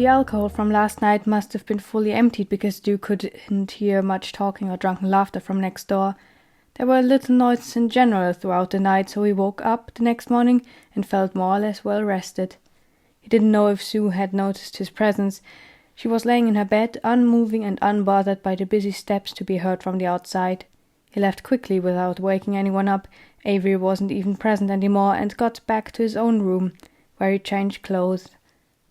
The alcohol from last night must have been fully emptied because Stu couldn't hear much talking or drunken laughter from next door. There were little noises in general throughout the night, so he woke up the next morning and felt more or less well rested. He didn't know if Sue had noticed his presence. She was laying in her bed, unmoving and unbothered by the busy steps to be heard from the outside. He left quickly without waking anyone up. Avery wasn't even present anymore and got back to his own room, where he changed clothes.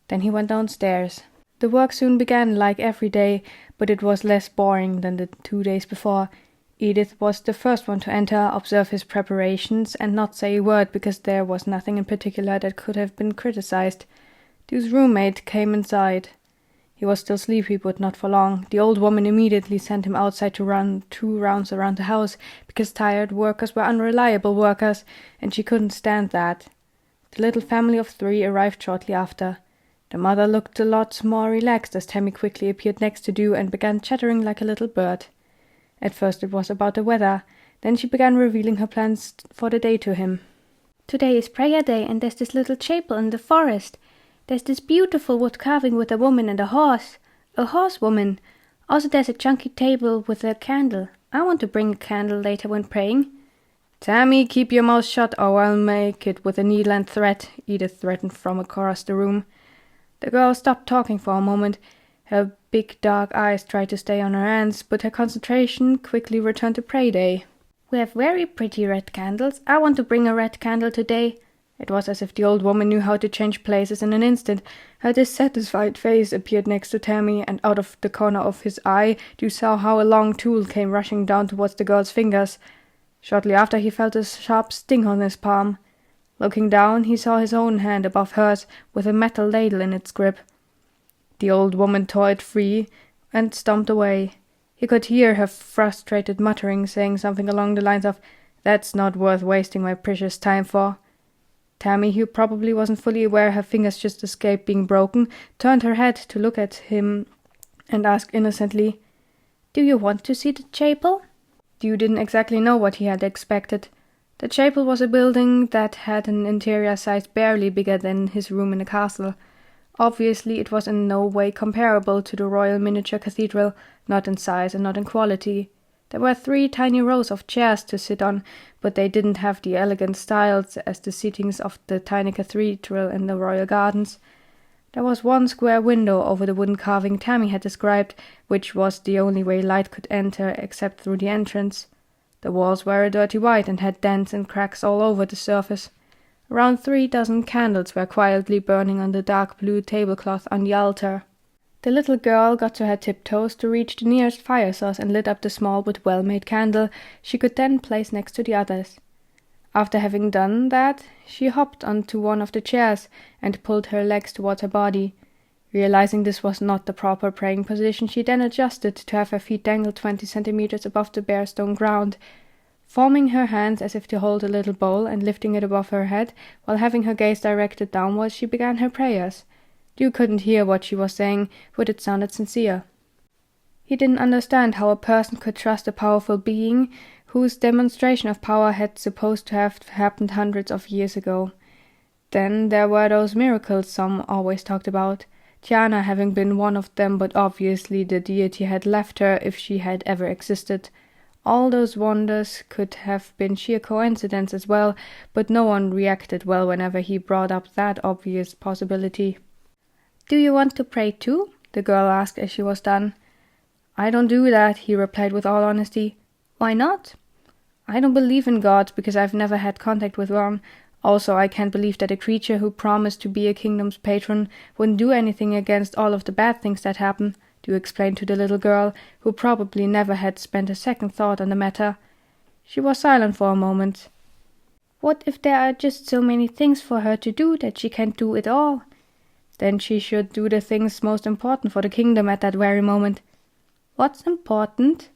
Then he went downstairs. The work soon began like every day, but it was less boring than the 2 days before. Edith was the first one to enter, observe his preparations, and not say a word because there was nothing in particular that could have been criticized. Stu's roommate came inside. He was still sleepy, but not for long. The old woman immediately sent him outside to run 2 rounds around the house, because tired workers were unreliable workers, and she couldn't stand that. The little family of 3 arrived shortly after. The mother looked a lot more relaxed as Tammy quickly appeared next to Stu and began chattering like a little bird. At first it was about the weather. Then she began revealing her plans for the day to him. Today is prayer day, and there's this little chapel in the forest. There's this beautiful wood carving with a woman and a horsewoman. Also there's a chunky table with a candle. I want to bring a candle later when praying. Tammy, keep your mouth shut or I'll make it with a needle and thread, Edith threatened from across the room. The girl stopped talking for a moment. Her big dark eyes tried to stay on her hands, but her concentration quickly returned to pray day. We have very pretty red candles. I want to bring a red candle today. It was as if the old woman knew how to change places in an instant. Her dissatisfied face appeared next to Tammy, and out of the corner of his eye you saw how a long tool came rushing down towards the girl's fingers. Shortly after he felt a sharp sting on his palm. Looking down, he saw his own hand above hers, with a metal ladle in its grip. The old woman tore it free and stomped away. He could hear her frustrated muttering, saying something along the lines of, "That's not worth wasting my precious time for." Tammy, who probably wasn't fully aware her fingers just escaped being broken, turned her head to look at him and asked innocently, "Do you want to see the chapel?" Stu didn't exactly know what he had expected. The chapel was a building that had an interior size barely bigger than his room in the castle. Obviously, it was in no way comparable to the royal miniature cathedral, not in size and not in quality. There were 3 tiny rows of chairs to sit on, but they didn't have the elegant styles as the seatings of the tiny cathedral in the royal gardens. There was 1 square window over the wooden carving Tammy had described, which was the only way light could enter except through the entrance. The walls were a dirty white and had dents and cracks all over the surface. Around 3 dozen candles were quietly burning on the dark blue tablecloth on the altar. The little girl got to her tiptoes to reach the nearest fire source and lit up the small but well-made candle she could then place next to the others. After having done that, she hopped onto one of the chairs and pulled her legs towards her body. Realizing this was not the proper praying position, she then adjusted to have her feet dangle 20 centimeters above the bare stone ground. Forming her hands as if to hold a little bowl and lifting it above her head, while having her gaze directed downwards, she began her prayers. Stu couldn't hear what she was saying, but it sounded sincere. He didn't understand how a person could trust a powerful being whose demonstration of power had supposed to have happened hundreds of years ago. Then there were those miracles some always talked about. Tiana having been one of them, but obviously the deity had left her if she had ever existed. All those wonders could have been sheer coincidence as well, but no one reacted well whenever he brought up that obvious possibility. "Do you want to pray too?" the girl asked as she was done. "I don't do that," he replied with all honesty. "Why not?" "I don't believe in God because I've never had contact with one. Also, I can't believe that a creature who promised to be a kingdom's patron wouldn't do anything against all of the bad things that happen," Stu explained to the little girl, who probably never had spent a second thought on the matter. She was silent for a moment. "What if there are just so many things for her to do that she can't do it all?" "Then she should do the things most important for the kingdom at that very moment." "What's important?"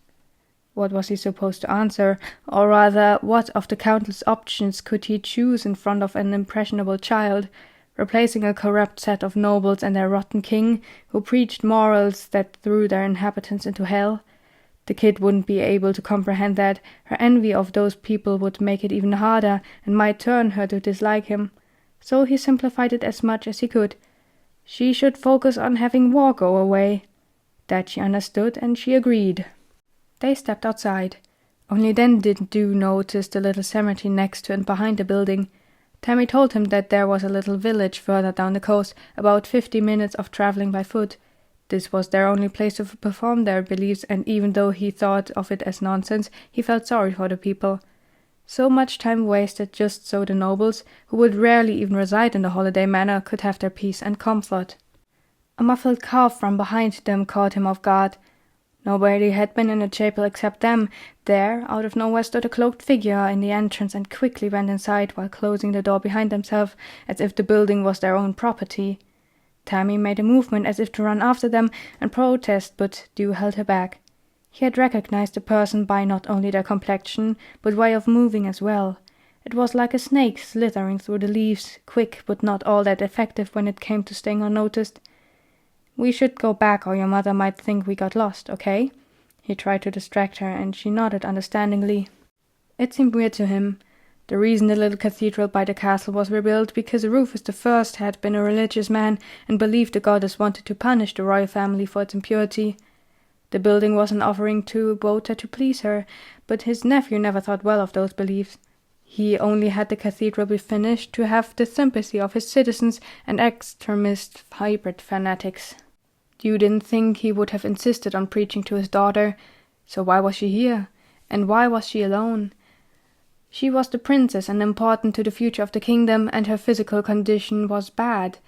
What was he supposed to answer? Or rather, what of the countless options could he choose in front of an impressionable child? Replacing a corrupt set of nobles and their rotten king, who preached morals that threw their inhabitants into hell? The kid wouldn't be able to comprehend that. Her envy of those people would make it even harder, and might turn her to dislike him. So he simplified it as much as he could. She should focus on having war go away. That she understood, and she agreed. They stepped outside. Only then did Dew notice the little cemetery next to and behind the building. Tammy told him that there was a little village further down the coast, about 50 minutes of travelling by foot. This was their only place to perform their beliefs, and even though he thought of it as nonsense, he felt sorry for the people. So much time wasted just so the nobles, who would rarely even reside in the holiday manor, could have their peace and comfort. A muffled cough from behind them caught him off guard. Nobody had been in the chapel except them. There, out of nowhere, stood a cloaked figure in the entrance and quickly went inside while closing the door behind themselves, as if the building was their own property. Tammy made a movement as if to run after them and protest, but Dew held her back. He had recognized the person by not only their complexion, but way of moving as well. It was like a snake slithering through the leaves, quick but not all that effective when it came to staying unnoticed. "We should go back or your mother might think we got lost, okay?" He tried to distract her, and she nodded understandingly. It seemed weird to him. The reason the little cathedral by the castle was rebuilt because Rufus I had been a religious man and believed the goddess wanted to punish the royal family for its impurity. The building was an offering to Wota to please her, but his nephew never thought well of those beliefs. He only had the cathedral be finished to have the sympathy of his citizens and extremist hybrid fanatics. You didn't think he would have insisted on preaching to his daughter, so why was she here? And why was she alone? She was the princess and important to the future of the kingdom, and her physical condition was bad.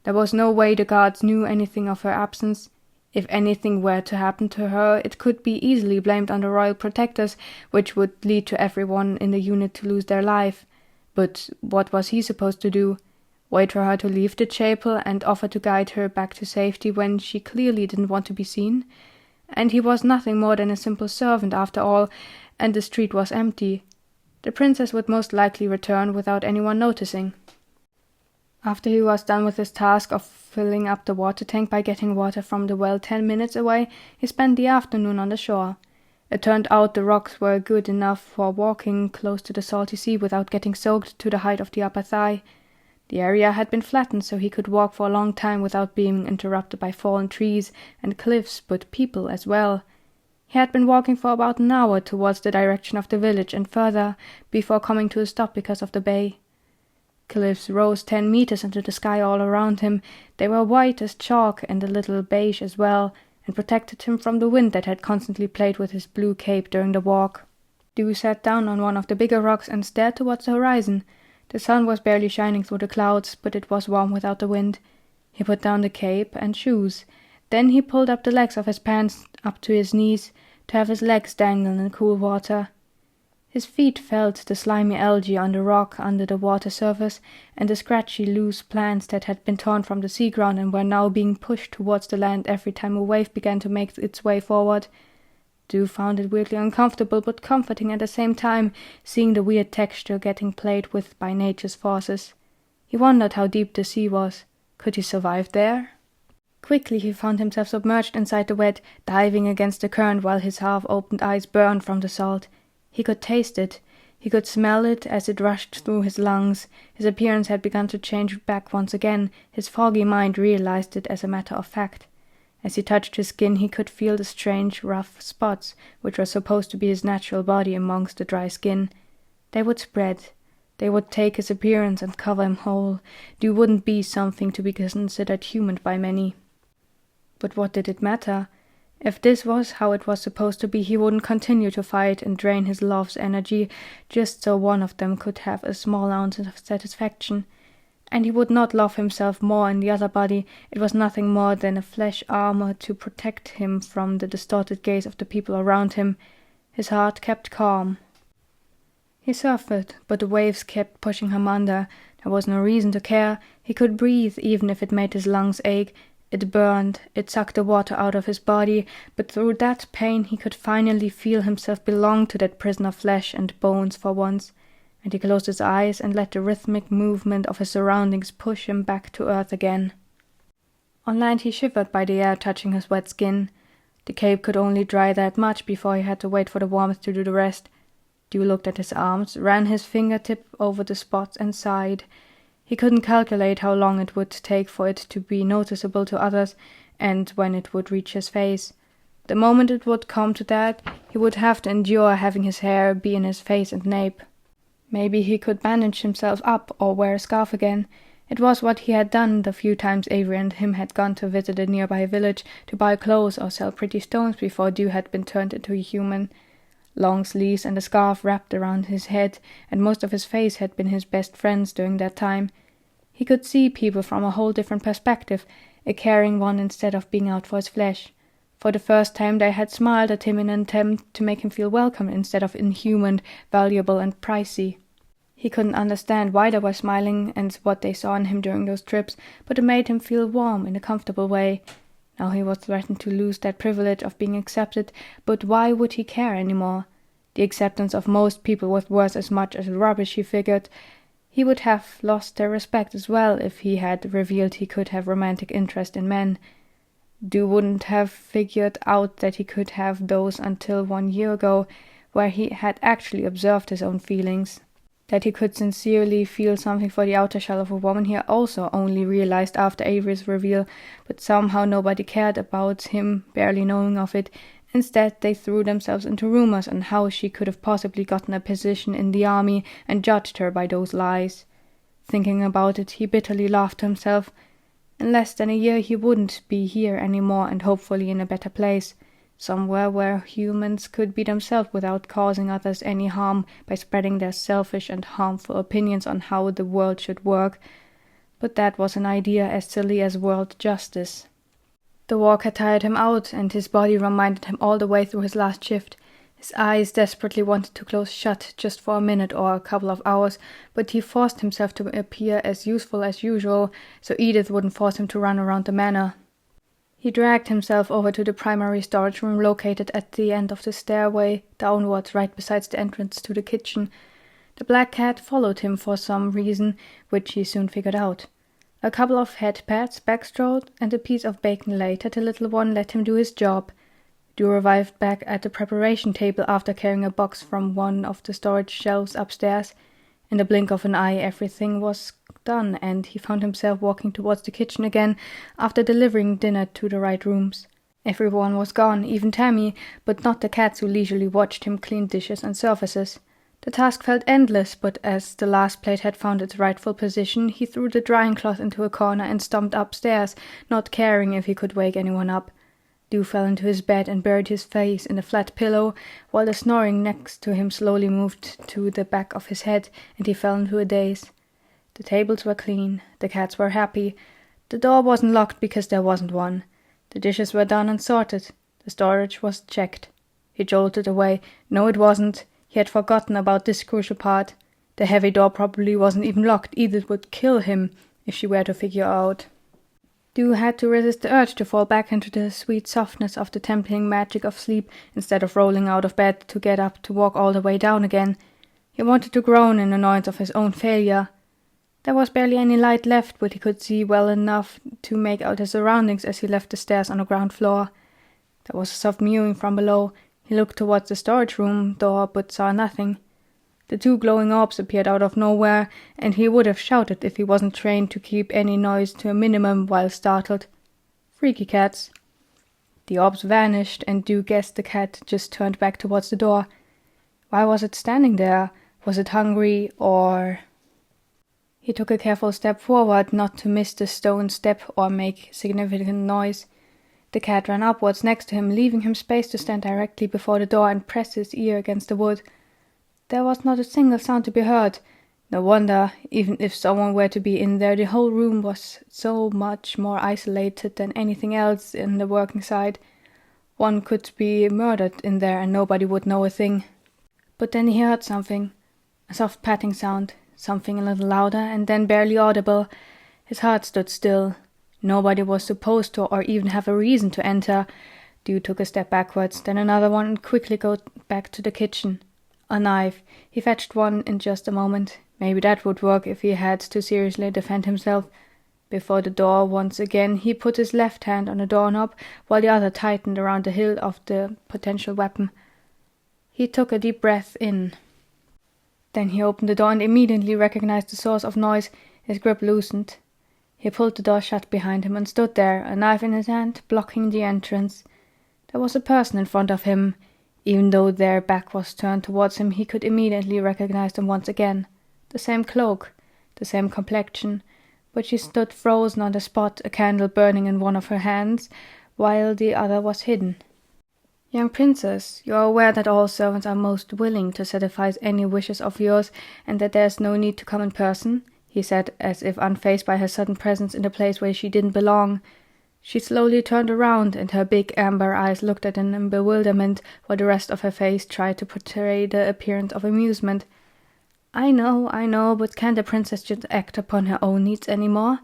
There was no way the guards knew anything of her absence. If anything were to happen to her, it could be easily blamed on the royal protectors, which would lead to everyone in the unit to lose their life. But what was he supposed to do? Wait for her to leave the chapel and offer to guide her back to safety when she clearly didn't want to be seen? And he was nothing more than a simple servant after all, and the street was empty. The princess would most likely return without anyone noticing. After he was done with his task of filling up the water tank by getting water from the well 10 minutes away, he spent the afternoon on the shore. It turned out the rocks were good enough for walking close to the salty sea without getting soaked to the height of the upper thigh. The area had been flattened so he could walk for a long time without being interrupted by fallen trees and cliffs, but people as well. He had been walking for about an hour towards the direction of the village and further, before coming to a stop because of the bay. Cliffs rose 10 meters into the sky all around him. They were white as chalk and a little beige as well, and protected him from the wind that had constantly played with his blue cape during the walk. Dew sat down on one of the bigger rocks and stared towards the horizon. The sun was barely shining through the clouds, but it was warm without the wind. He put down the cape and shoes. Then he pulled up the legs of his pants up to his knees, to have his legs dangle in the cool water. His feet felt the slimy algae on the rock under the water surface, and the scratchy loose plants that had been torn from the sea ground and were now being pushed towards the land every time a wave began to make its way forward. Dew found it weirdly uncomfortable but comforting at the same time, seeing the weird texture getting played with by nature's forces. He wondered how deep the sea was. Could he survive there? Quickly he found himself submerged inside the wet, diving against the current while his half-opened eyes burned from the salt. He could taste it. He could smell it as it rushed through his lungs. His appearance had begun to change back once again. His foggy mind realized it as a matter of fact. As he touched his skin, he could feel the strange, rough spots, which were supposed to be his natural body amongst the dry skin. They would spread. They would take his appearance and cover him whole. Dew wouldn't be something to be considered human by many. But what did it matter? If this was how it was supposed to be, he wouldn't continue to fight and drain his love's energy just so one of them could have a small ounce of satisfaction. And he would not love himself more in the other body. It was nothing more than a flesh armor to protect him from the distorted gaze of the people around him. His heart kept calm. He suffered, but the waves kept pushing him under. There was no reason to care. He could breathe, even if it made his lungs ache. It burned, it sucked the water out of his body, but through that pain he could finally feel himself belong to that prison of flesh and bones for once, and he closed his eyes and let the rhythmic movement of his surroundings push him back to earth again. On land he shivered by the air touching his wet skin. The cape could only dry that much before he had to wait for the warmth to do the rest. Dew looked at his arms, ran his fingertip over the spots and sighed. He couldn't calculate how long it would take for it to be noticeable to others, and when it would reach his face. The moment it would come to that, he would have to endure having his hair be in his face and nape. Maybe he could bandage himself up or wear a scarf again. It was what he had done the few times Avery and him had gone to visit a nearby village to buy clothes or sell pretty stones before Dew had been turned into a human. Long sleeves and a scarf wrapped around his head, and most of his face had been his best friends during that time. He could see people from a whole different perspective, a caring one instead of being out for his flesh. For the first time they had smiled at him in an attempt to make him feel welcome instead of inhuman, valuable and pricey. He couldn't understand why they were smiling and what they saw in him during those trips, but it made him feel warm in a comfortable way. Now he was threatened to lose that privilege of being accepted, but why would he care anymore? The acceptance of most people was worth as much as rubbish, he figured. He would have lost their respect as well if he had revealed he could have romantic interest in men. Dew wouldn't have figured out that he could have those until 1 year ago, where he had actually observed his own feelings. That he could sincerely feel something for the outer shell of a woman he also only realized after Avery's reveal, but somehow nobody cared about him barely knowing of it. Instead, they threw themselves into rumors on how she could have possibly gotten a position in the army and judged her by those lies. Thinking about it, he bitterly laughed to himself. In less than a year he wouldn't be here anymore, and hopefully in a better place. Somewhere where humans could be themselves without causing others any harm by spreading their selfish and harmful opinions on how the world should work. But that was an idea as silly as world justice. The walk had tired him out, and his body reminded him all the way through his last shift. His eyes desperately wanted to close shut just for a minute or a couple of hours, but he forced himself to appear as useful as usual, so Edith wouldn't force him to run around the manor. He dragged himself over to the primary storage room located at the end of the stairway downwards right beside the entrance to the kitchen. The black cat followed him for some reason, which he soon figured out. A couple of head pats, backstrode, and a piece of bacon later, the little one let him do his job. Dew arrived back at the preparation table after carrying a box from one of the storage shelves upstairs. In the blink of an eye everything was done, and he found himself walking towards the kitchen again after delivering dinner to the right rooms. Everyone was gone, even Tammy, but not the cats who leisurely watched him clean dishes and surfaces. The task felt endless, but as the last plate had found its rightful position, he threw the drying cloth into a corner and stomped upstairs, not caring if he could wake anyone up. Dew fell into his bed and buried his face in the flat pillow, while the snoring next to him slowly moved to the back of his head, and he fell into a daze. The tables were clean, the cats were happy, the door wasn't locked because there wasn't one. The dishes were done and sorted, the storage was checked. He jolted away. No, it wasn't. He had forgotten about this crucial part. The heavy door probably wasn't even locked. Edith would kill him if she were to figure out. Dew had to resist the urge to fall back into the sweet softness of the tempting magic of sleep instead of rolling out of bed to get up to walk all the way down again. He wanted to groan in annoyance of his own failure. There was barely any light left, but he could see well enough to make out his surroundings as he left the stairs on the ground floor. There was a soft mewing from below. He looked towards the storage room door, but saw nothing. The two glowing orbs appeared out of nowhere, and he would have shouted if he wasn't trained to keep any noise to a minimum while startled. Freaky cats. The orbs vanished, and Dew guessed the cat just turned back towards the door. Why was it standing there? Was it hungry, or... He took a careful step forward, not to miss the stone step or make significant noise. The cat ran upwards next to him, leaving him space to stand directly before the door and press his ear against the wood. There was not a single sound to be heard. No wonder, even if someone were to be in there, the whole room was so much more isolated than anything else in the working side. One could be murdered in there and nobody would know a thing. But then he heard something, a soft patting sound, something a little louder and then barely audible. His heart stood still. Nobody was supposed to or even have a reason to enter. Dew took a step backwards, then another one, and quickly got back to the kitchen. A knife. He fetched one in just a moment. Maybe that would work if he had to seriously defend himself. Before the door once again, he put his left hand on the doorknob, while the other tightened around the hilt of the potential weapon. He took a deep breath in. Then he opened the door and immediately recognized the source of noise. His grip loosened. He pulled the door shut behind him and stood there, a knife in his hand, blocking the entrance. There was a person in front of him. Even though their back was turned towards him, he could immediately recognize them once again. The same cloak, the same complexion, but she stood frozen on the spot, a candle burning in one of her hands, while the other was hidden. "Young princess, you are aware that all servants are most willing to satisfy any wishes of yours, and that there is no need to come in person?" he said, as if unfazed by her sudden presence in the place where she didn't belong. She slowly turned around, and her big amber eyes looked at him in bewilderment, while the rest of her face tried to portray the appearance of amusement. I know, but can't a princess just act upon her own needs any more?"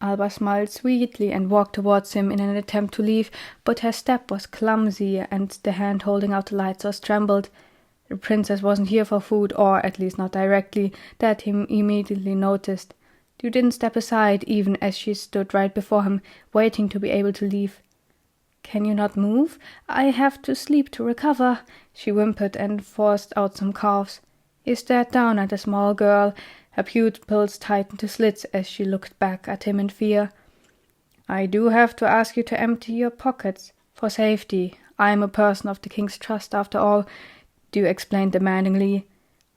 Alba smiled sweetly and walked towards him in an attempt to leave, but her step was clumsy, and the hand holding out the light source trembled. The princess wasn't here for food, or at least not directly. That he immediately noticed. You didn't step aside, even as she stood right before him, waiting to be able to leave. "Can you not move? I have to sleep to recover," she whimpered and forced out some coughs. He stared down at the small girl. Her pupils tightened to slits as she looked back at him in fear. "I do have to ask you to empty your pockets. For safety. I am a person of the king's trust, after all," Dew explained demandingly.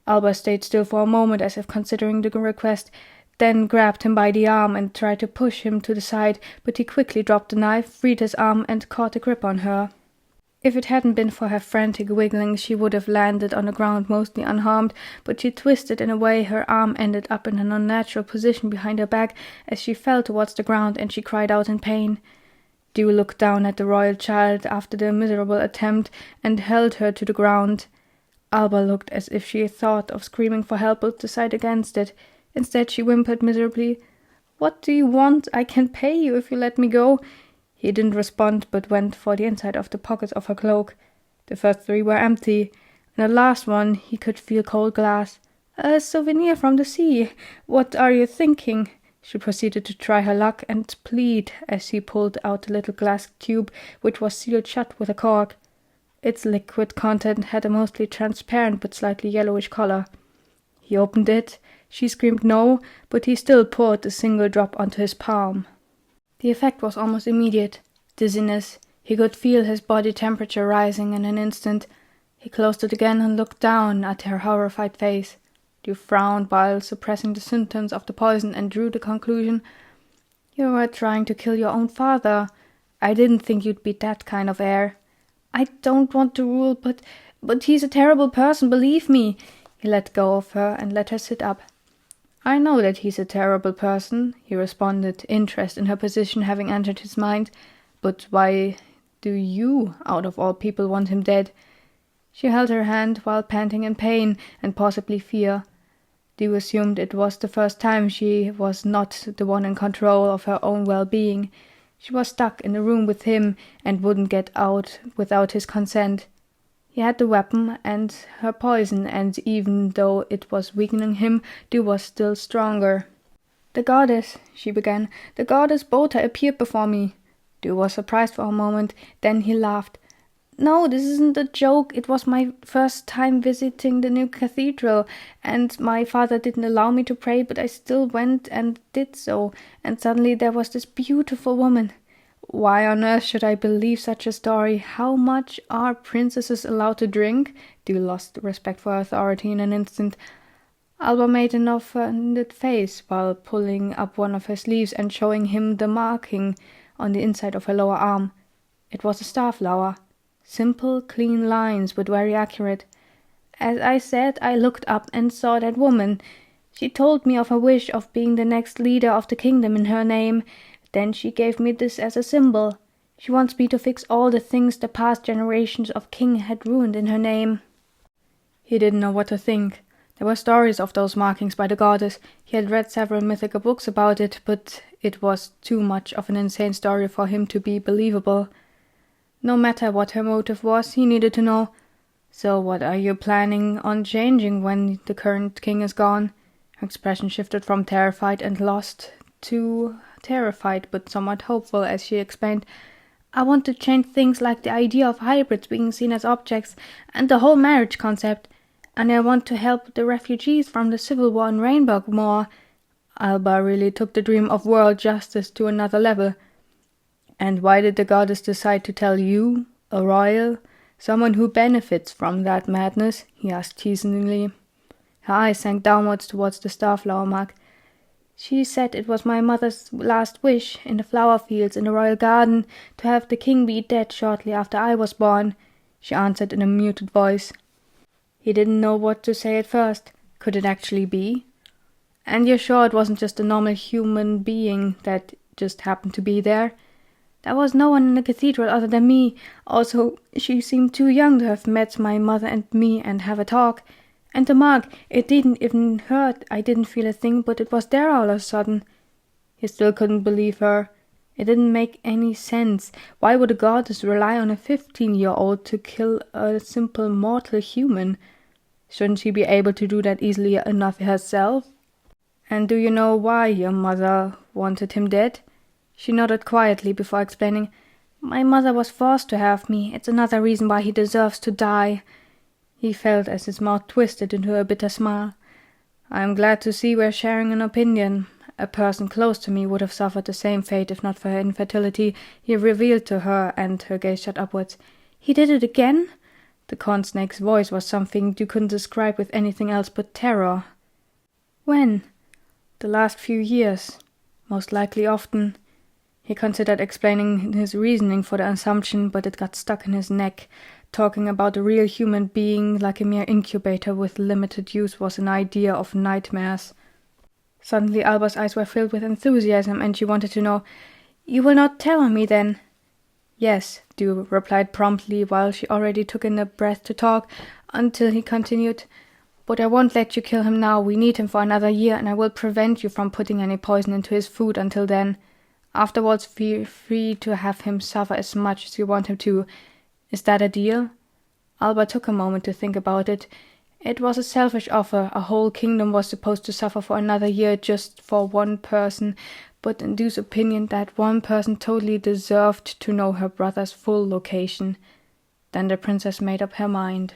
Alba stayed still for a moment, as if considering the request, then grabbed him by the arm and tried to push him to the side, but he quickly dropped the knife, freed his arm, and caught a grip on her. If it hadn't been for her frantic wiggling, she would have landed on the ground mostly unharmed, but she twisted in a way her arm ended up in an unnatural position behind her back as she fell towards the ground, and she cried out in pain. Dew looked down at the royal child after the miserable attempt and held her to the ground. Alba looked as if she thought of screaming for help but decided against it. Instead she whimpered miserably, "What do you want? I can pay you if you let me go." He didn't respond, but went for the inside of the pockets of her cloak. The first 3 were empty. In the last one he could feel cold glass. "A souvenir from the sea. What are you thinking?" She proceeded to try her luck and plead as he pulled out the little glass tube, which was sealed shut with a cork. Its liquid content had a mostly transparent but slightly yellowish color. He opened it. She screamed no, but he still poured a single drop onto his palm. The effect was almost immediate. Dizziness. He could feel his body temperature rising in an instant. He closed it again and looked down at her horrified face. Dew frowned while suppressing the symptoms of the poison and drew the conclusion, "You were trying to kill your own father. I didn't think you'd be that kind of heir." "I don't want to rule, but he's a terrible person, believe me." He let go of her and let her sit up. "I know that he's a terrible person," he responded, interest in her position having entered his mind. "But why do you, out of all people, want him dead?" She held her hand while panting in pain and possibly fear. Dew assumed it was the first time she was not the one in control of her own well-being. She was stuck in the room with him and wouldn't get out without his consent. He had the weapon and her poison, and even though it was weakening him, Dew was still stronger. "The goddess," she began, "the goddess Bota appeared before me." Dew was surprised for a moment, then he laughed. "No, this isn't a joke. It was my first time visiting the new cathedral, and my father didn't allow me to pray, but I still went and did so, and suddenly there was this beautiful woman. Why on earth should I believe such a story? How much are princesses allowed to drink?" Dew lost respect for authority in an instant. Alba made an offended face while pulling up one of her sleeves and showing him the marking on the inside of her lower arm. It was a star-flower. Simple, clean lines, but very accurate. "As I said, I looked up and saw that woman. She told me of her wish of being the next leader of the kingdom in her name. Then she gave me this as a symbol. She wants me to fix all the things the past generations of kings had ruined in her name." He didn't know what to think. There were stories of those markings by the goddess. He had read several mythical books about it, but it was too much of an insane story for him to be believable. No matter what her motive was, he needed to know. "So what are you planning on changing when the current king is gone?" Her expression shifted from terrified and lost to terrified but somewhat hopeful as she explained, "I want to change things like the idea of hybrids being seen as objects and the whole marriage concept. And I want to help the refugees from the civil war in Rainbow more. Alba really took the dream of world justice to another level. And why did the goddess decide to tell you, a royal, someone who benefits from that madness? He asked teasingly. Her eyes sank downwards towards the starflower mark. She said it was my mother's last wish, in the flower fields in the royal garden, to have the king be dead shortly after I was born, she answered in a muted voice. He didn't know what to say at first. Could it actually be? And you're sure it wasn't just a normal human being that just happened to be there? There was no one in the cathedral other than me. Also, she seemed too young to have met my mother and me and have a talk. And the mark, it didn't even hurt. I didn't feel a thing, but it was there all of a sudden. He still couldn't believe her. It didn't make any sense. Why would a goddess rely on a 15-year-old to kill a simple mortal human? Shouldn't she be able to do that easily enough herself? And do you know why your mother wanted him dead? She nodded quietly before explaining. My mother was forced to have me. It's another reason why he deserves to die. He felt as his mouth twisted into a bitter smile. I'm glad to see we're sharing an opinion. A person close to me would have suffered the same fate if not for her infertility, he revealed to her, and her gaze shot upwards. He did it again? The corn snake's voice was something you couldn't describe with anything else but terror. When? The last few years. Most likely often. He considered explaining his reasoning for the assumption, but it got stuck in his neck. Talking about a real human being like a mere incubator with limited use was an idea of nightmares. Suddenly Alba's eyes were filled with enthusiasm, and she wanted to know, You will not tell me then? Yes, Dew replied promptly, while she already took in a breath to talk, until he continued, But I won't let you kill him now. We need him for another year, and I will prevent you from putting any poison into his food until then. Afterwards, feel free to have him suffer as much as you want him to. Is that a deal? Alba took a moment to think about it. It was a selfish offer. A whole kingdom was supposed to suffer for another year just for one person, but in Dew's opinion that one person totally deserved to know her brother's full location. Then the princess made up her mind.